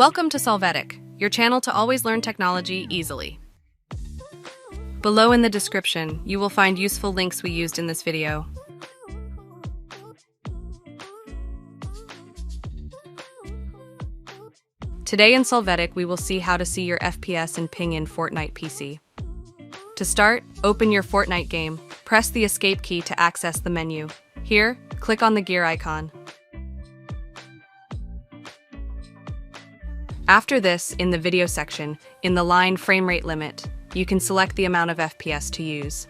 Welcome to Solvetic, your channel to always learn technology easily. Below in the description, you will find useful links we used in this video. Today in Solvetic, we will see how to see your FPS and ping in Fortnite PC. To start, open your Fortnite game. Press the escape key to access the menu. Here, click on the gear icon. After this, in the video section, in the line frame rate limit, you can select the amount of FPS to use.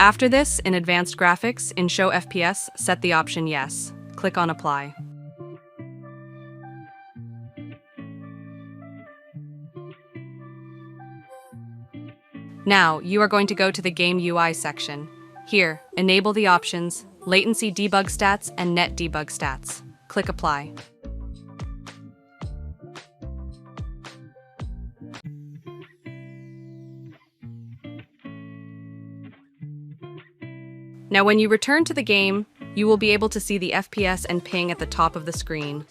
After this, in advanced graphics, in show FPS, set the option yes. Click on apply. Now, you are going to go to the game UI section. Here, enable the options, latency debug stats and net debug stats. Click apply. Now when you return to the game, you will be able to see the FPS and ping at the top of the screen.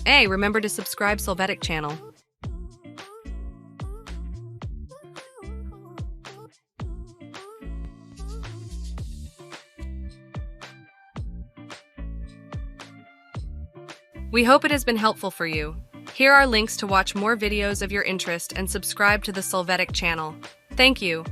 Hey, remember to subscribe Solvetic channel. We hope it has been helpful for you. Here are links to watch more videos of your interest and subscribe to the Solvetic channel. Thank you.